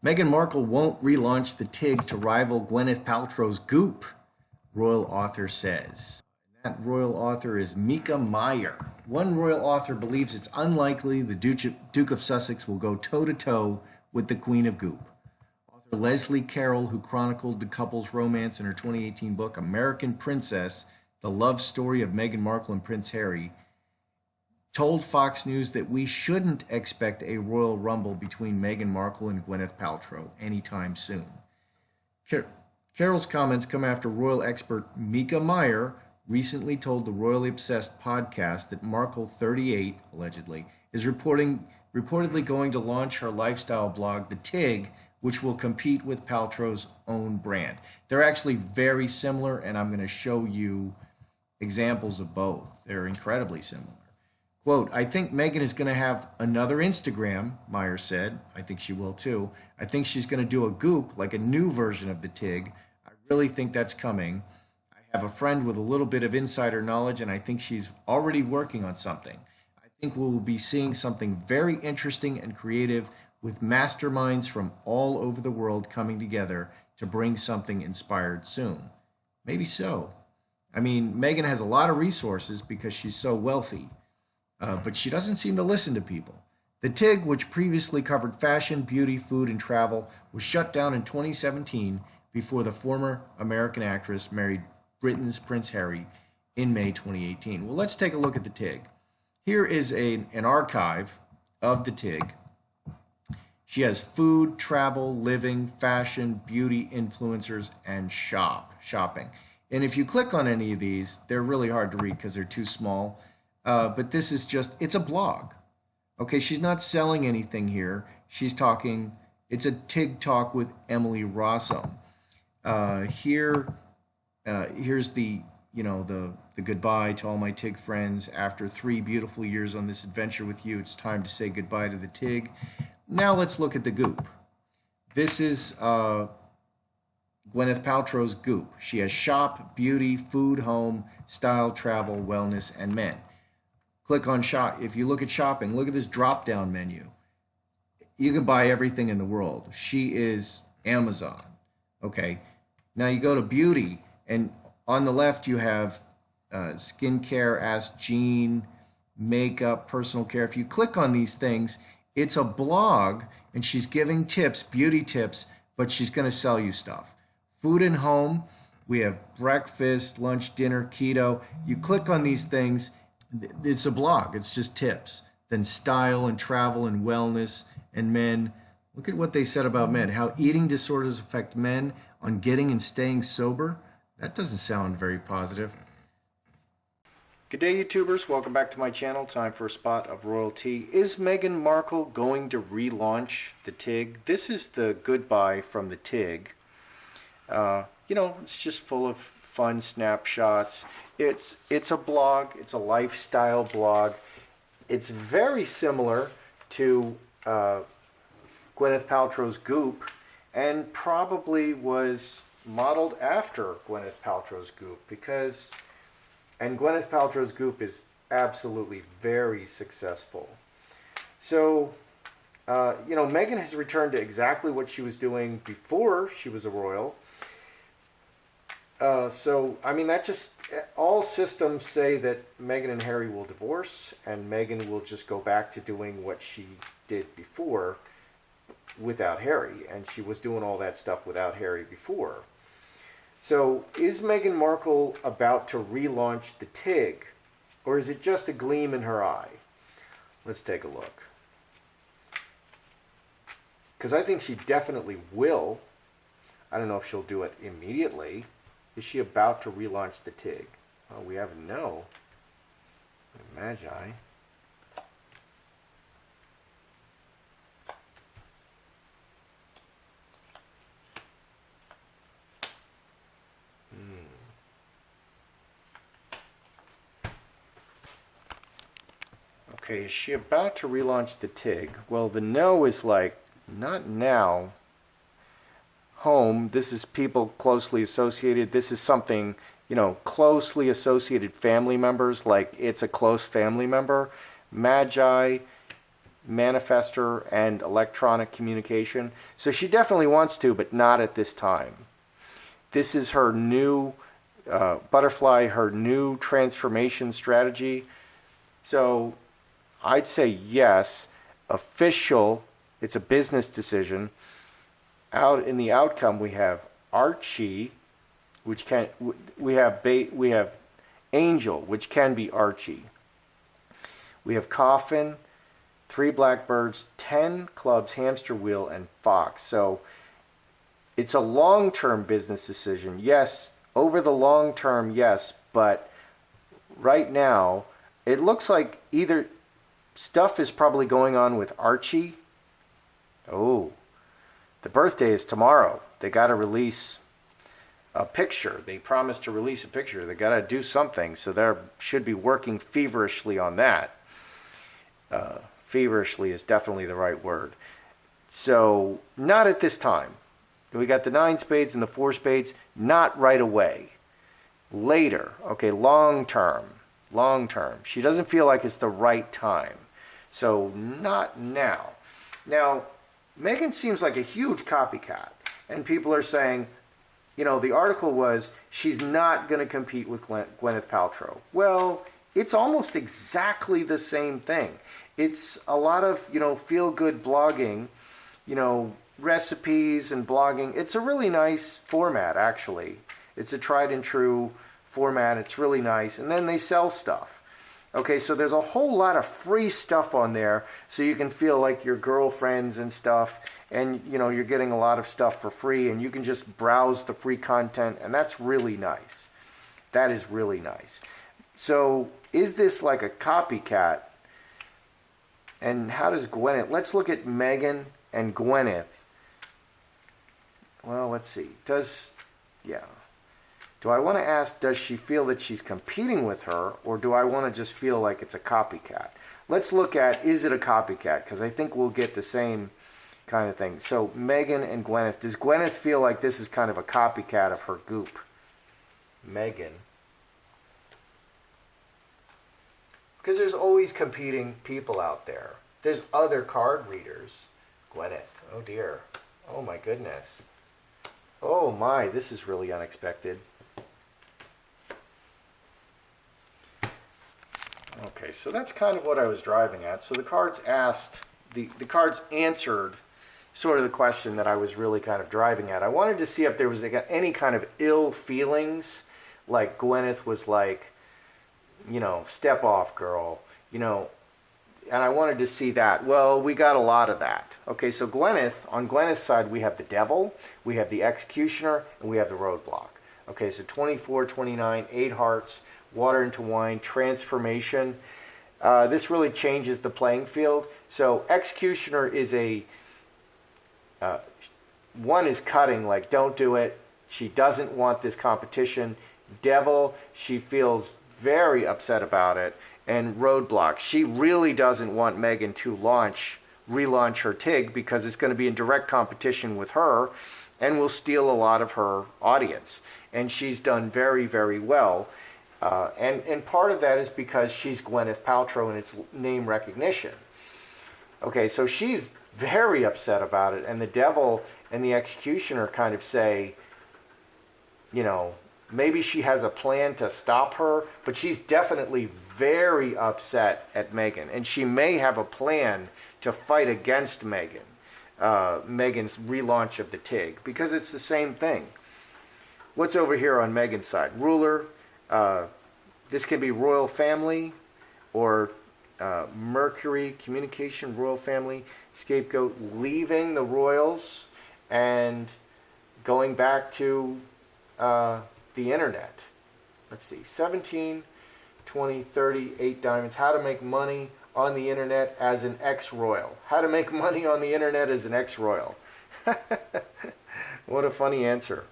Meghan Markle won't relaunch the TIG to rival Gwyneth Paltrow's Goop, royal author says. That royal author is Mika Meyer. One royal author believes it's unlikely the Duke of Sussex will go toe-to-toe with the Queen of Goop. Author Leslie Carroll, who chronicled the couple's romance in her 2018 book American Princess, The Love Story of Meghan Markle and Prince Harry, told Fox News that we shouldn't expect a royal rumble between Meghan Markle and Gwyneth Paltrow anytime soon. Carroll's comments come after royal expert Mika Meyer recently told the Royally Obsessed podcast that Markle, 38, allegedly, is reportedly going to launch her lifestyle blog, The TIG, which will compete with Paltrow's own brand. They're actually very similar, and I'm going to show you examples of both. They're incredibly similar. Quote, I think Meghan is going to have another Instagram, Meyer said. I think she will too. I think she's going to do a Goop, like a new version of the TIG. I really think that's coming. I have a friend with a little bit of insider knowledge, and I think she's already working on something. I think we will be seeing something very interesting and creative with masterminds from all over the world coming together to bring something inspired soon. Maybe so. I mean, Meghan has a lot of resources because she's so wealthy. But she doesn't seem to listen to people. The TIG, which previously covered fashion, beauty, food, and travel, was shut down in 2017 before the former American actress married Britain's Prince Harry in May 2018. Well, let's take a look at the TIG. Here is an archive of the TIG. She has food, travel, living, fashion, beauty, influencers, and shopping. And if you click on any of these, they're really hard to read because they're too small. But this is just, it's a blog. Okay, she's not selling anything here. She's talking, it's a TIG talk with Emily Rossum. Here's the, the goodbye to all my TIG friends. After 3 beautiful years on this adventure with you, it's time to say goodbye to the TIG. Now let's look at the Goop. This is Gwyneth Paltrow's Goop. She has shop, beauty, food, home, style, travel, wellness, and men. Click on shop. If you look at shopping, look at this drop-down menu. You can buy everything in the world. She is Amazon. Okay. Now you go to beauty, and on the left you have skincare, Ask Jean, makeup, personal care. If you click on these things, it's a blog, and she's giving tips, beauty tips, but she's going to sell you stuff. Food and home, we have breakfast, lunch, dinner, keto. You click on these things, it's a blog. It's just tips. Then style and travel and wellness and men. Look at what they said about men. How eating disorders affect men on getting and staying sober. That doesn't sound very positive. Good day, YouTubers. Welcome back to my channel. Time for a spot of royalty. Is Meghan Markle going to relaunch the TIG? This is the goodbye from the TIG. It's just full of fun snapshots. It's a blog. It's a lifestyle blog. It's very similar to Gwyneth Paltrow's Goop, and probably was modeled after Gwyneth Paltrow's Goop and Gwyneth Paltrow's Goop is absolutely very successful. So, Meghan has returned to exactly what she was doing before she was a royal. That just, all systems say that Meghan and Harry will divorce, and Meghan will just go back to doing what she did before without Harry, and she was doing all that stuff without Harry before. So, is Meghan Markle about to relaunch the TIG, or is it just a gleam in her eye? Let's take a look. Because I think she definitely will. I don't know if she'll do it immediately. Is she about to relaunch the TIG? Well, we have no. Magi. Okay, is she about to relaunch the TIG? Well, the no is like, not now. Home, this is people closely associated. This is something, closely associated family members, like it's a close family member. Magi, manifester and electronic communication. So she definitely wants to, but not at this time. This is her new butterfly, her new transformation strategy. So I'd say yes, official. It's a business decision. Out in the outcome, we have Archie, which can we have Angel, which can be Archie. We have Coffin, 3 blackbirds, 10 clubs, hamster wheel, and fox. So it's a long-term business decision. Yes, over the long term, yes, but right now it looks like either stuff is probably going on with Archie. Oh, the birthday is tomorrow. They got to release a picture. They promised to release a picture. They got to do something, so they should be working feverishly on that. Feverishly is definitely the right word. So not at this time. We got the 9 spades and the 4 spades. Not right away. Later. Okay, long term. Long term. She doesn't feel like it's the right time. So not now. Now, Meghan seems like a huge copycat. And people are saying, you know, the article was, she's not going to compete with Gwyneth Paltrow. Well, it's almost exactly the same thing. It's a lot of, you know, feel-good blogging, you know, recipes and blogging. It's a really nice format, actually. It's a tried and true format. It's really nice. And then they sell stuff. Okay, so there's a whole lot of free stuff on there, so you can feel like your girlfriends and stuff, and you know, you're getting a lot of stuff for free, and you can just browse the free content, and that's really nice. That is really nice. So is this like a copycat? And how does Gwyneth, let's look at Meghan and Gwyneth. Well, let's see. Do I want to ask, does she feel that she's competing with her, or do I want to just feel like it's a copycat? Let's look at, is it a copycat? Because I think we'll get the same kind of thing. So Meghan and Gwyneth. Does Gwyneth feel like this is kind of a copycat of her goop? Meghan. Because there's always competing people out there. There's other card readers. Gwyneth. Oh dear. Oh my goodness. Oh my, this is really unexpected. Okay, so that's kind of what I was driving at. So the cards asked, the cards answered sort of the question that I was really kind of driving at. I wanted to see if there was any kind of ill feelings, like Gwyneth was like, you know, step off, girl, you know, and I wanted to see that. Well, we got a lot of that. Okay, so Gwyneth, on Gwyneth's side, we have the Devil, we have the Executioner, and we have the Roadblock. Okay, so 24, 29, 8 hearts, water into wine, transformation. This really changes the playing field. So Executioner is one is cutting, like don't do it. She doesn't want this competition. Devil, she feels very upset about it. And Roadblock, she really doesn't want Meghan to relaunch her TIG, because it's going to be in direct competition with her and will steal a lot of her audience. And she's done very, very well. And part of that is because she's Gwyneth Paltrow and it's name recognition. Okay, so she's very upset about it, and the Devil and the Executioner kind of say, you know, maybe she has a plan to stop her, but she's definitely very upset at Meghan, and she may have a plan to fight against Meghan, Meghan's relaunch of the TIG, because it's the same thing. What's over here on Meghan's side? Ruler. This can be royal family or Mercury, communication, royal family, scapegoat, leaving the royals and going back to the internet. Let's see, 17, 20, 30, 8 diamonds. How to make money on the internet as an ex-royal. How to make money on the internet as an ex-royal. What a funny answer.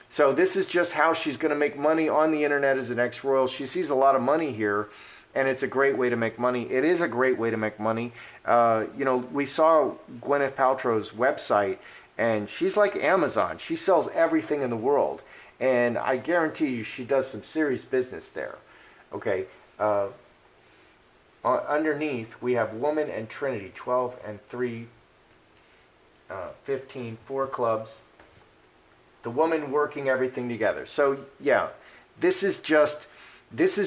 So this is just how she's going to make money on the internet as an ex-royal. She sees a lot of money here, and it's a great way to make money. It is a great way to make money. You know, we saw Gwyneth Paltrow's website, and she's like Amazon. She sells everything in the world, and I guarantee you she does some serious business there. Okay, Underneath, we have woman and Trinity, 12 and 3, 15, 4 clubs. The woman working everything together. So, yeah, this is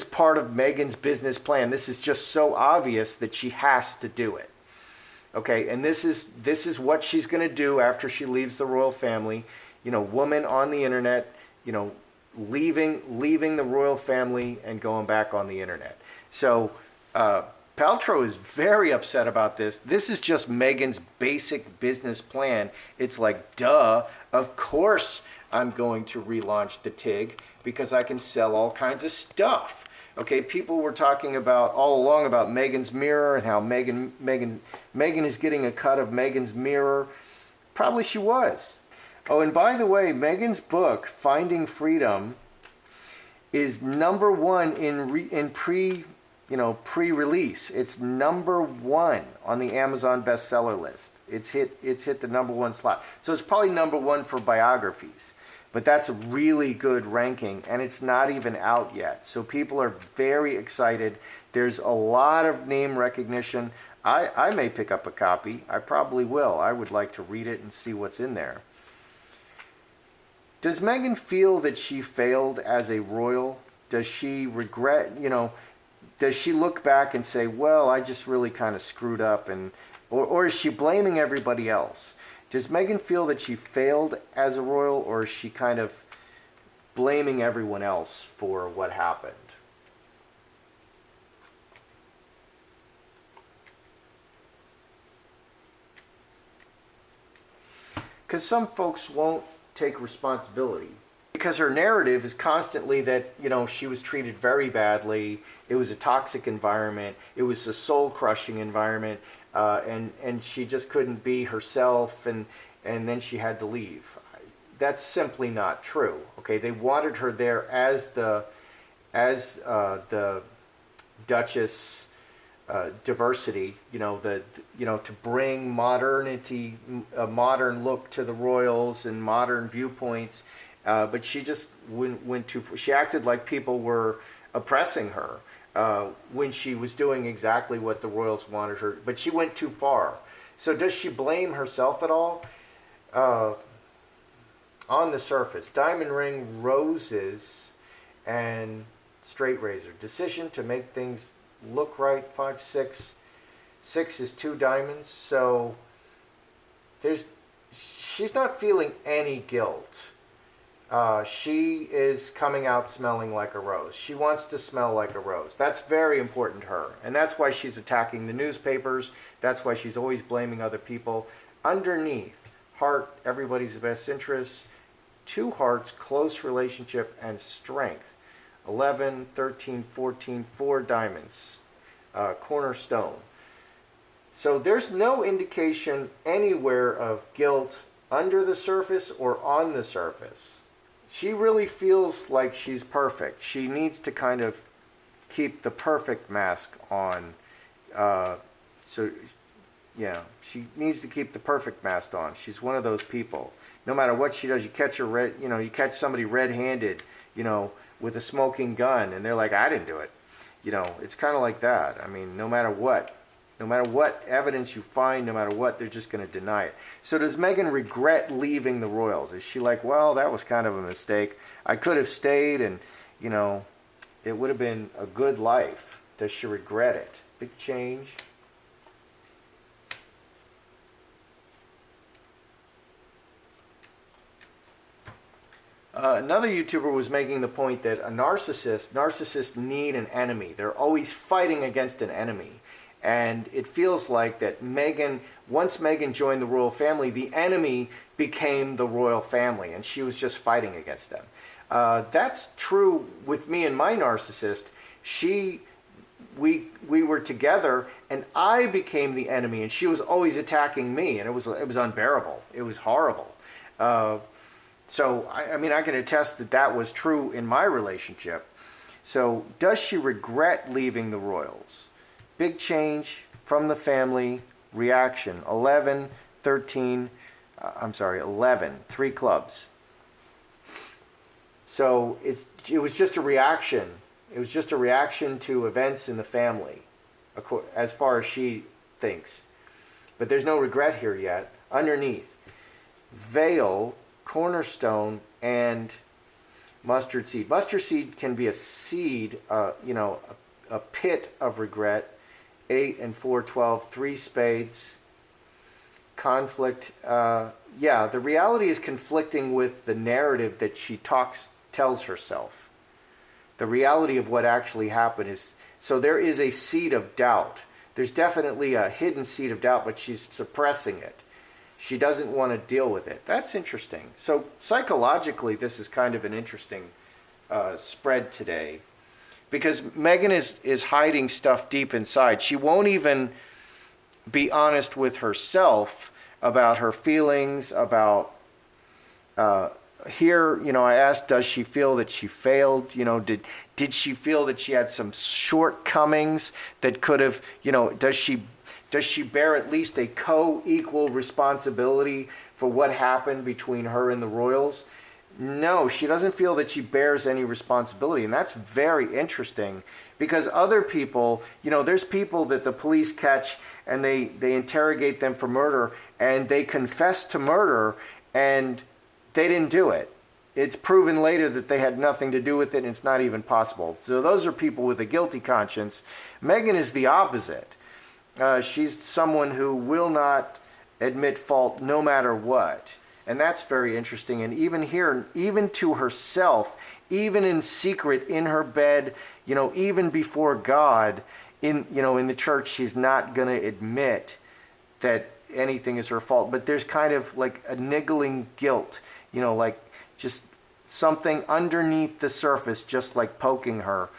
part of Meghan's business plan. This is just so obvious that she has to do it. Okay, and this is what she's going to do after she leaves the royal family. Woman on the internet, leaving the royal family and going back on the internet. So Paltrow is very upset about this. This is just Meghan's basic business plan. It's like, duh, of course I'm going to relaunch the TIG because I can sell all kinds of stuff. Okay, people were talking about all along about Meghan's mirror and how Meghan is getting a cut of Meghan's mirror. Probably she was. Oh, and by the way, Meghan's book, Finding Freedom, is #1 in pre-release. It's #1 on the Amazon bestseller list. It's hit the #1 slot. So it's probably #1 for biographies. But that's a really good ranking, and it's not even out yet. So people are very excited. There's a lot of name recognition. I may pick up a copy. I probably will. I would like to read it and see what's in there. Does Meghan feel that she failed as a royal? Does she regret, does she look back and say, well, I just really kind of screwed up, or is she blaming everybody else? Does Meghan feel that she failed as a royal, or is she kind of blaming everyone else for what happened? Because some folks won't take responsibility. Because her narrative is constantly that, she was treated very badly, it was a toxic environment, it was a soul-crushing environment, and she just couldn't be herself, and then she had to leave. That's simply not true. Okay, they wanted her there as the Duchess diversity, to bring modernity, a modern look to the royals and modern viewpoints. But she just went too far. She acted like people were oppressing her when she was doing exactly what the royals wanted her. But she went too far. So does she blame herself at all? On the surface, diamond ring, roses, and straight razor. Decision to make things look right. 5, 6. 6 is 2 diamonds. So she's not feeling any guilt. She is coming out smelling like a rose. She wants to smell like a rose. That's very important to her. And that's why she's attacking the newspapers. That's why she's always blaming other people. Underneath, heart, everybody's best interest. 2 hearts, close relationship, and strength. 11, 13, 14, 4 diamonds. Cornerstone. So there's no indication anywhere of guilt under the surface or on the surface. She really feels like she's perfect. She needs to kind of keep the perfect mask on. She needs to keep the perfect mask on. She's one of those people. No matter what she does, you catch somebody red-handed, with a smoking gun, and they're like, I didn't do it. It's kind of like that. I mean, no matter what evidence you find, no matter what, they're just going to deny it. So does Meghan regret leaving the royals? Is she like, well, that was kind of a mistake. I could have stayed, and, it would have been a good life. Does she regret it? Big change. Another YouTuber was making the point that narcissists need an enemy. They're always fighting against an enemy. And it feels like that once Meghan joined the royal family, the enemy became the royal family, and she was just fighting against them. That's true with me and my narcissist. We were together, and I became the enemy, and she was always attacking me, and it was unbearable. It was horrible. So I can attest that was true in my relationship. So does she regret leaving the royals? Big change from the family. Reaction. 11, 13, 11. 3 clubs. So it was just a reaction. It was just a reaction to events in the family. as far as she thinks. But there's no regret here yet. Underneath, veil, cornerstone, and mustard seed. Mustard seed can be a seed, a pit of regret. 8 and 4, 12, 3 spades. Conflict. Yeah, the reality is conflicting with the narrative that she tells herself. The reality of what actually happened is, so there is a seed of doubt. There's definitely a hidden seed of doubt, but she's suppressing it. She doesn't want to deal with it. That's interesting. So psychologically, this is kind of an interesting spread today, because Meghan is hiding stuff deep inside. She won't even be honest with herself about her feelings, about here, I asked, does she feel that she failed? Did she feel that she had some shortcomings that could have, does she bear at least a co-equal responsibility for what happened between her and the royals? No, she doesn't feel that she bears any responsibility. And that's very interesting, because other people, there's people that the police catch and they interrogate them for murder, and they confess to murder and they didn't do it. It's proven later that they had nothing to do with it, and it's not even possible. So those are people with a guilty conscience. Meghan is the opposite. She's someone who will not admit fault no matter what. And that's very interesting. And even here, even to herself, even in secret in her bed, even before God, in the church, she's not going to admit that anything is her fault. But there's kind of like a niggling guilt, like just something underneath the surface, just like poking her,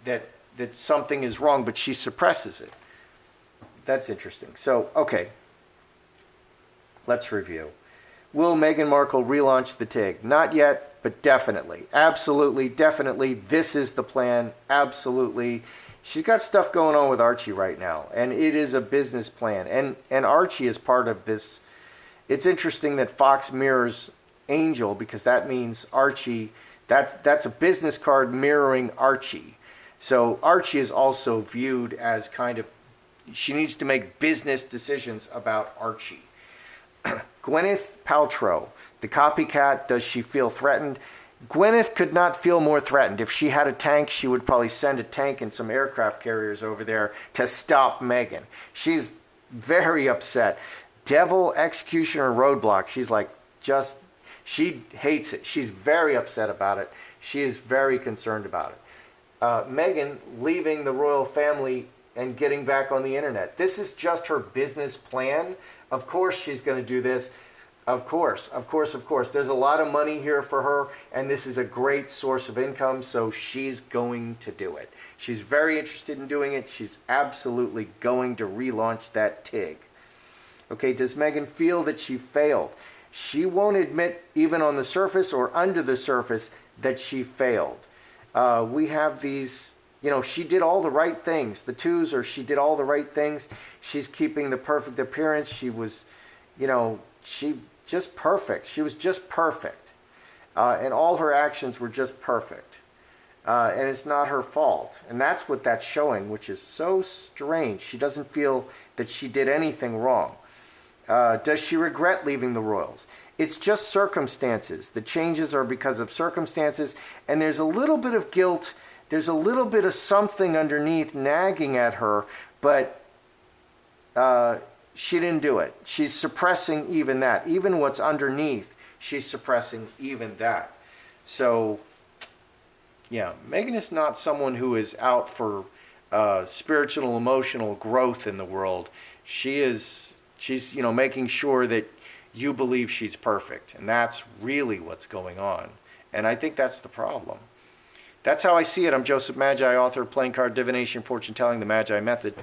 that something is wrong, but she suppresses it. That's interesting. So, okay. Let's review. Will Meghan Markle relaunch the TIG? Not yet, but definitely. Absolutely, definitely. This is the plan. Absolutely. She's got stuff going on with Archie right now, and it is a business plan. And Archie is part of this. It's interesting that Fox mirrors Angel, because that means Archie, that's a business card mirroring Archie. So Archie is also viewed as kind of, she needs to make business decisions about Archie. Gwyneth Paltrow, the copycat, does she feel threatened? Gwyneth could not feel more threatened. If she had a tank, she would probably send a tank and some aircraft carriers over there to stop Meghan. She's very upset. Devil, executioner, roadblock. She's like, she hates it. She's very upset about it. She is very concerned about it. Meghan leaving the royal family and getting back on the internet. This is just her business plan. Of course she's going to do this. Of course. There's a lot of money here for her, and this is a great source of income, so she's going to do it. She's very interested in doing it. She's absolutely going to relaunch that TIG. Okay, does Meghan feel that she failed? She won't admit, even on the surface or under the surface, that she failed. We have these, she did all the right things. The twos are she did all the right things. She's keeping the perfect appearance. She was, she just perfect. She was just perfect. And all her actions were just perfect. And it's not her fault. And that's what that's showing, which is so strange. She doesn't feel that she did anything wrong. Does she regret leaving the royals? It's just circumstances. The changes are because of circumstances. And there's a little bit of guilt. There's a little bit of something underneath nagging at her. But she didn't do it. She's suppressing even that. Even what's underneath, she's suppressing even that. So, yeah, Meghan is not someone who is out for spiritual, emotional growth in the world. She's making sure that you believe she's perfect. And that's really what's going on. And I think that's the problem. That's how I see it. I'm Joseph Magi, author of Playing Card Divination, Fortune Telling, The Magi Method.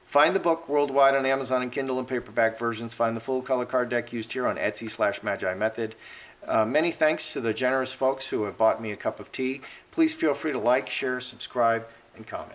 Find the book worldwide on Amazon and Kindle and paperback versions. Find the full color card deck used here on Etsy/Magi Method. Many thanks to the generous folks who have bought me a cup of tea. Please feel free to like, share, subscribe, and comment.